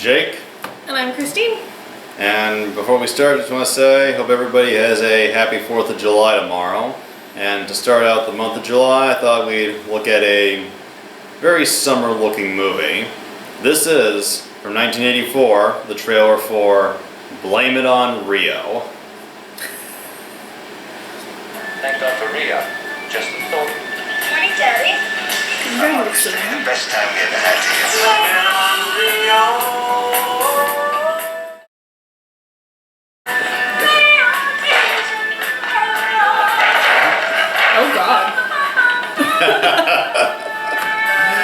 Jake. And I'm Christine. And before we start, I just want to say, hope everybody has a happy 4th of July tomorrow. And to start out the month of July, I thought we'd look at a very summer-looking movie. This is, from 1984, the trailer for Blame It on Rio. Thank God for Rio. Just a thought. Morning, Daddy. Congratulations. The best time we ever had Oh God.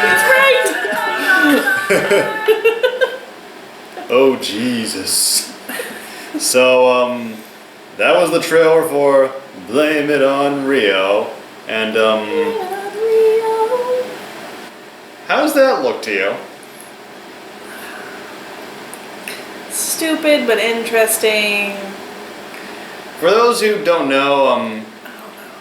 It's right. Oh Jesus. So that was the trailer for Blame It on Rio. And how does that look to you? Stupid but interesting. For those who don't know,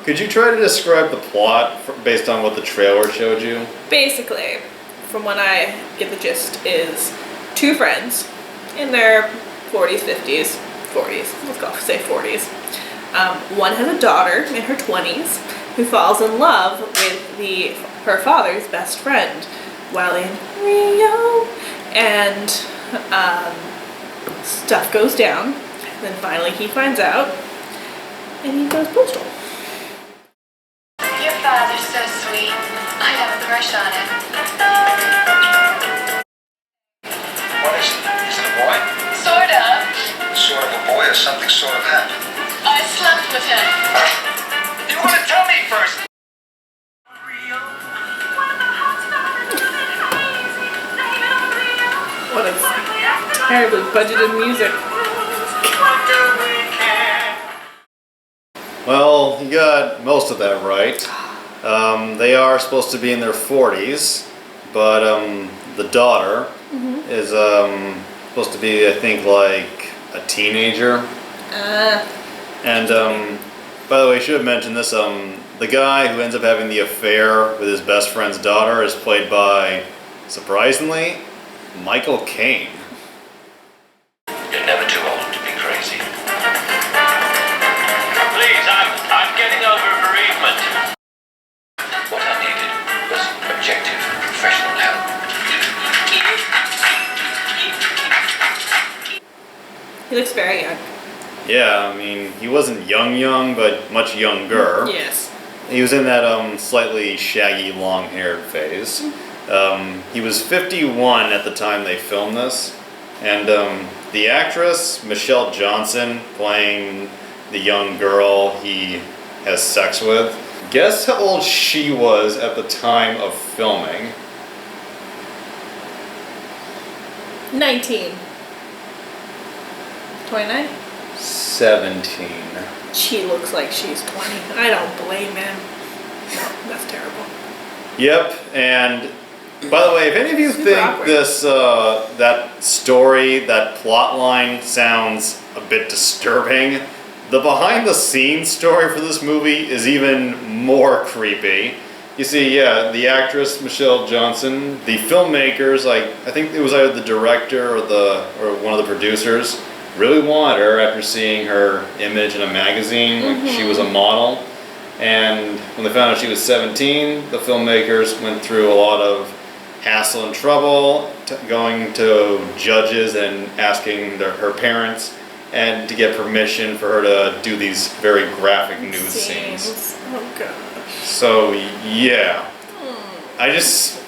could you try to describe the plot based on what the trailer showed you? Basically, from what I get the gist, is two friends in their 40s, 50s, 40s, let's say 40s. One has a daughter in her 20s who falls in love with her father's best friend while in Rio, and stuff goes down. Then finally he finds out, and he goes postal. Your father's so sweet. I have a crush on him. What is it? Is it a boy? Sort of. Sort of a boy or something sort of happened? I slept with him. You want to tell me first? What a terribly budgeted music. Well, you got most of that right. They are supposed to be in their 40s, but the daughter is supposed to be, I think, like a teenager. And by the way, I should have mentioned this. The guy who ends up having the affair with his best friend's daughter is played by, surprisingly, Michael Caine. You're never too old to be crazy. Please, I'm getting over bereavement. What I needed was objective, professional help. He looks very young. Yeah, I mean, he wasn't young, but much younger. Yes. He was in that slightly shaggy, long-haired phase. He was 51 at the time they filmed this, and the actress Michelle Johnson, playing the young girl he has sex with. Guess how old she was at the time of filming? 19. 29? 17. She looks like she's 20. I don't blame him. No, that's terrible. Yep, and by the way, if any of you Super think awkward. this, that story, that plot line sounds a bit disturbing, the behind-the-scenes story for this movie is even more creepy. You see, yeah, the actress Michelle Johnson, the filmmakers, like I think it was either the director or one of the producers, really wanted her after seeing her image in a magazine, like she was a model. And when they found out she was 17, the filmmakers went through a lot of hassle and trouble, going to judges and asking her parents and to get permission for her to do these very graphic nude scenes. Oh gosh. So yeah,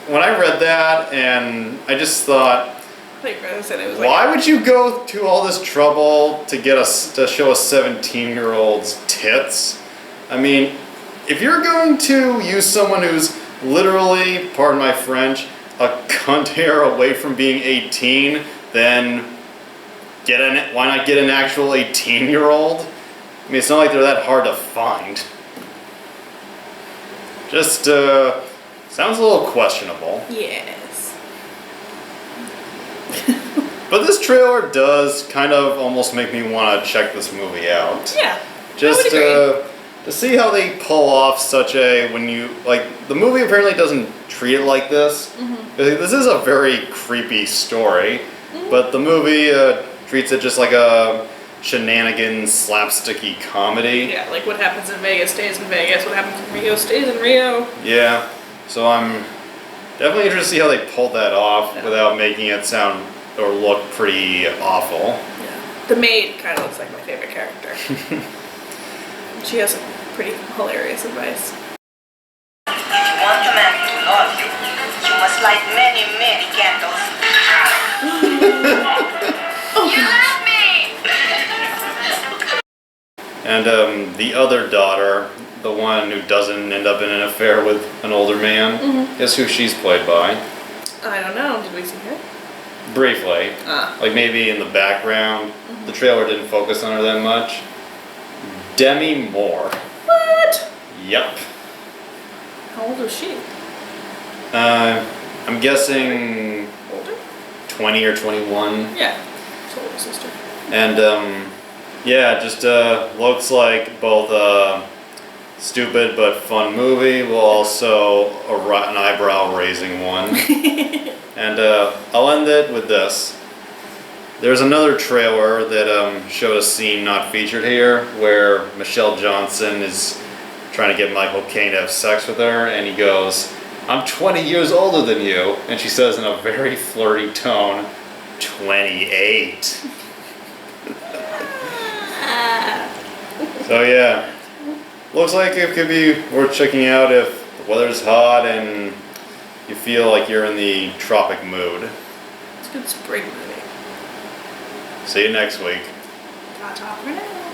when I read that, and I just thought, Like I said, it was why would you go to all this trouble to show a 17-year-old's tits? I mean, if you're going to use someone who's literally, pardon my French, a cunt hair away from being 18, then why not get an actual 18-year-old? I mean, it's not like they're that hard to find. Just sounds a little questionable. Yes. But this trailer does kind of almost make me want to check this movie out. Yeah. Just I would agree. to see how they pull off such a, the movie apparently doesn't treat it like this. This is a very creepy story. But the movie treats it just like a shenanigans, slapsticky comedy. Yeah, like what happens in Vegas stays in Vegas. What happens in Rio stays in Rio. Yeah, so I'm definitely interested to see how they pulled that off Yeah. without making it sound or look pretty awful. Yeah. The maid kind of looks like my favorite character. She has some pretty hilarious advice. If you want a man to love you, you must light many, many candles. You love me! And the other daughter, the one who doesn't end up in an affair with an older man, is who she's played by. I don't know. Did we see her? Briefly. Ah. Like maybe in the background. The trailer didn't focus on her that much. Demi Moore. What? Yep. How old is she? I'm guessing Older? 20 or 21. Yeah. It's older sister. And yeah, just looks like both a stupid but fun movie, while also an eyebrow raising one. And I'll end it with this. There's another trailer that showed a scene not featured here where Michelle Johnson is trying to get Michael Caine to have sex with her, and he goes, "I'm 20 years older than you," and she says in a very flirty tone, 28. So yeah, looks like it could be worth checking out if the weather's hot and you feel like you're in the tropic mood. It's a good spring movie. See you next week. Ta-ta for now.